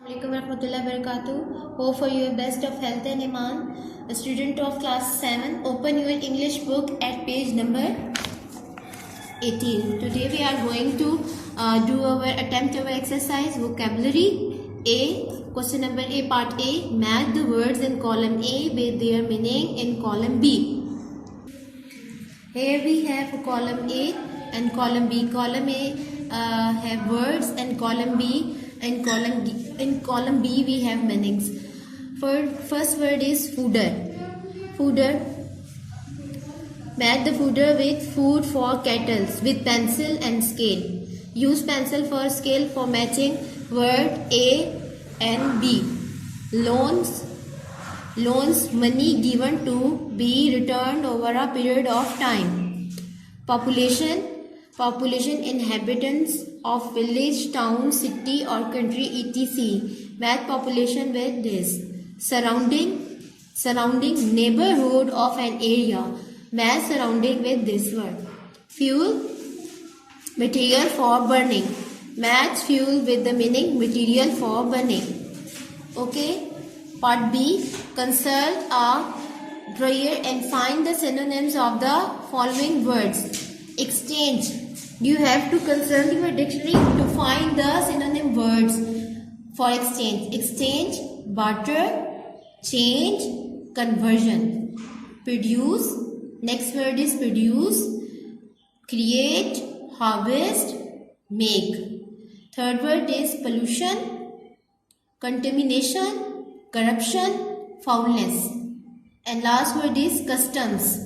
Assalamualaikum warahmatullahi wabarakatuh. Hope for your best of health and iman. A student of class 7, open your English book at page number 18. Today we are going to attempt our exercise vocabulary A. Question number A, part A. Match the words in column A with their meaning in column B. Here we have column A and column B. Column A have words and column B and column B we have meanings. First word is fooder. Fooder. Match the fooder with food for cattle with pencil and scale. Use pencil for scale for matching word A and B. Loans. Loans, money given to be returned over a period of time. Population. Population, inhabitants of village, town, city or country etc. Match population with this. Surrounding. Surrounding, neighborhood of an area. Match surrounding with this word. Fuel. Material for burning. Match fuel with the meaning material for burning. Okay. Part B. Consult a drawer and find the synonyms of the following words. Exchange. You have to consult your dictionary to find the synonym words for exchange. Exchange, barter, change, conversion. Produce. Next word is produce, create, harvest, make. Third word is pollution, contamination, corruption, foulness. And last word is customs.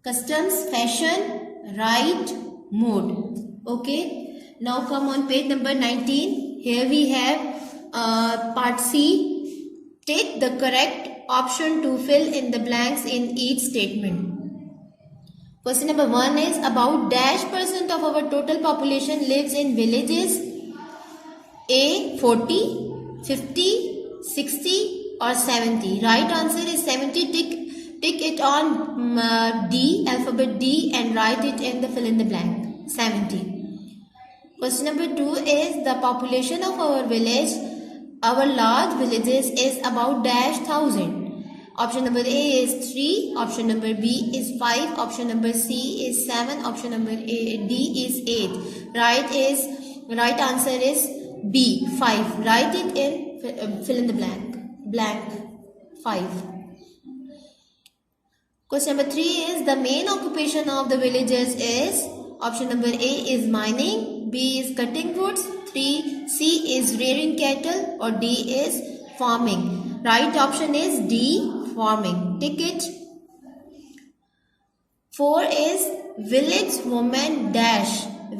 Customs, fashion, right, mode. Okay. Now come on page number 19. Here we have part C. Take the correct option to fill in the blanks in each statement. Question number 1 is about -% of our total population lives in villages. A. 40, 50, 60 or 70. Right answer is 70. Tick it on D, alphabet D, and write it in the fill in the blank. 70. Question number 2 is the population of our village, our large villages is about -1,000. Option number A is 3, option number B is 5, option number C is 7, option number D is 8. Right answer is B, 5. Write it in fill in the blank 5. Question number 3 is the main occupation of the villages is option number A is mining, B is cutting woods, C is rearing cattle or D is farming. Right option is D, farming. Tick it. 4 is village woman dash.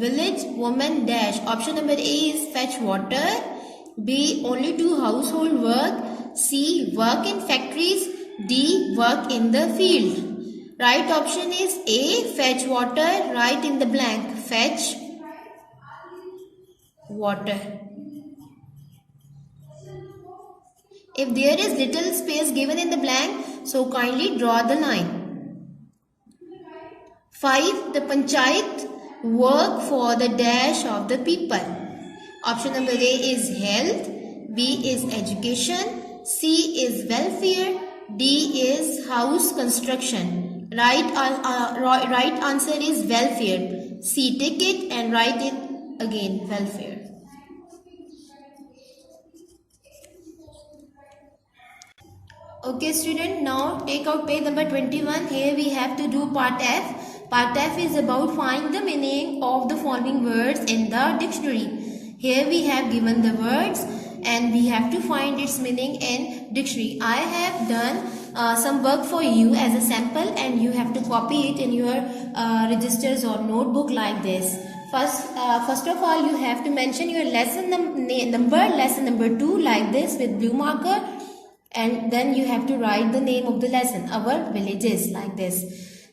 Village woman dash. Option number A is fetch water, B only do household work, C work in factories, D work in the field. Right option is A, fetch water. Write in the blank fetch water. If there is little space given in the blank, so kindly draw the line. 5. The panchayat work for the dash of the people. Option number A is health, B is education, C is welfare, D is house construction. Right answer is welfare. C, tick it and write it again, welfare. Okay student, now take out page number 21. Here we have to do part F. Part F is about find the meaning of the following words in the dictionary. Here we have given the words and we have to find its meaning in dictionary. I have done some work for you as a sample and you have to copy it in your registers or notebook like this. First of all, you have to mention your lesson number, lesson number 2 like this with blue marker. And then you have to write the name of the lesson, our villages like this.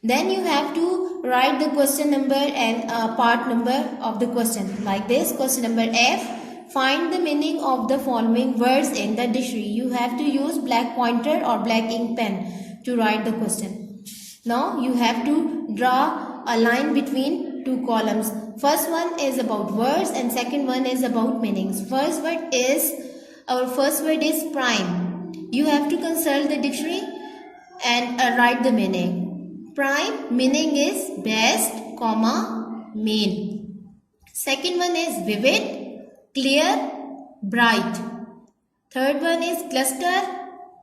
Then you have to write the question number and part number of the question like this. Question number F. Find the meaning of the following words in the dictionary. You have to use black pointer or black ink pen to write the question. Now you have to draw a line between two columns. First one is about words and second one is about meanings. First word is Our first word is prime. You have to consult the dictionary and write the meaning. Prime meaning is best, main. Second one is vivid, clear, bright. Third one is cluster,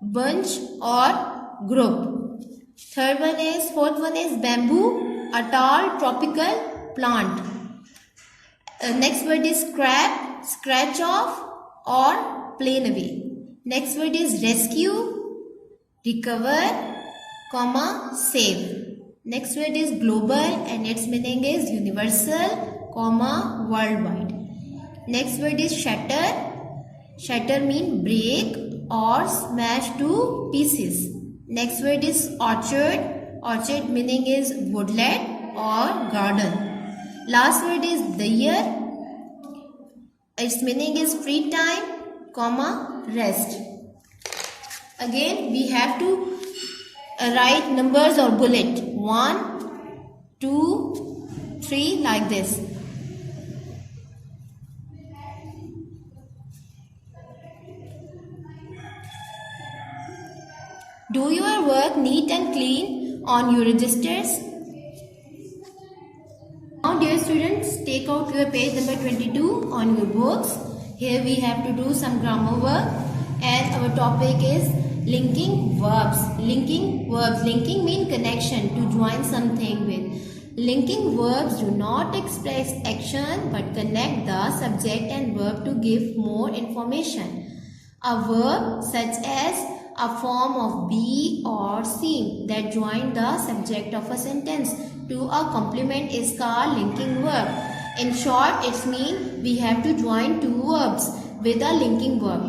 bunch or group. Fourth one is bamboo, a tall tropical plant. Next word is scrap, scratch off or plane away. Next word is rescue, recover, save. Next word is global and its meaning is universal, worldwide. Next word is shatter. Shatter means break or smash to pieces. Next word is orchard. Orchard meaning is woodland or garden. Last word is the year. Its meaning is free time, rest. Again, we have to write numbers or bullet. 1, 2, 3 like this. Do your work neat and clean on your registers. Now dear students, take out your page number 22 on your books. Here we have to do some grammar work and our topic is linking verbs. Linking verbs. Linking means connection, to join something with. Linking verbs do not express action but connect the subject and verb to give more information. A verb such as a form of be or seem that join the subject of a sentence to a complement is called linking verb. In short, it means we have to join two verbs with a linking verb.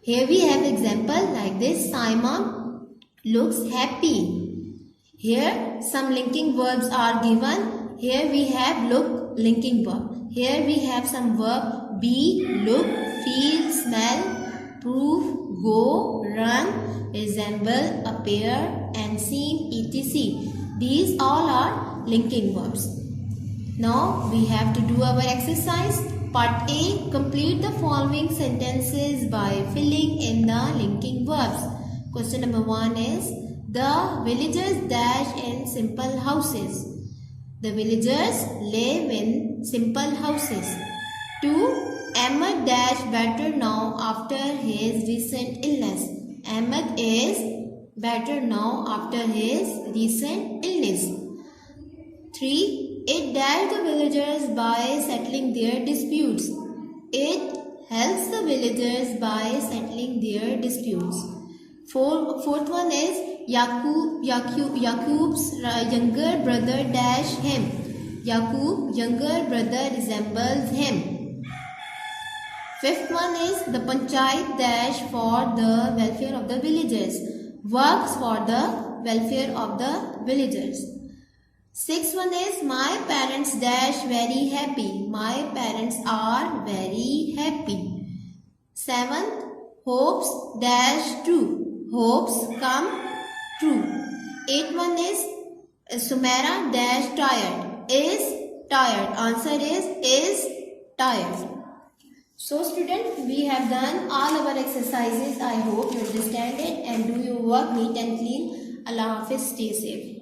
Here we have example like this. Simon looks happy. Here some linking verbs are given. Here we have look linking verb. Here we have some verb be, look, feel, smell, prove, go, run, resemble, appear and seem, etc. These all are linking verbs. Now we have to do our exercise. Part A. Complete the following sentences by filling in the linking verbs. Question number 1 is the villagers dash in simple houses. The villagers live in simple houses. 2. Ahmed dash better now after his recent illness. Ahmed is better now after his recent illness. 3. It dash the villagers by settling their disputes. It helps the villagers by settling their disputes. Fourth one is Yaqub's younger brother dash him. Yaqub younger brother resembles him. Fifth one is the panchayat dash for the welfare of the villagers. Works for the welfare of the villagers. Sixth one is my parents dash very happy. My parents are very happy. Seventh, hopes dash true. Hopes come true. Eighth one is Sumera dash tired. Is tired. Answer is tired. So students, we have done all our exercises. I hope you understand it and do your work neat and clean. Allah Hafiz, stay safe.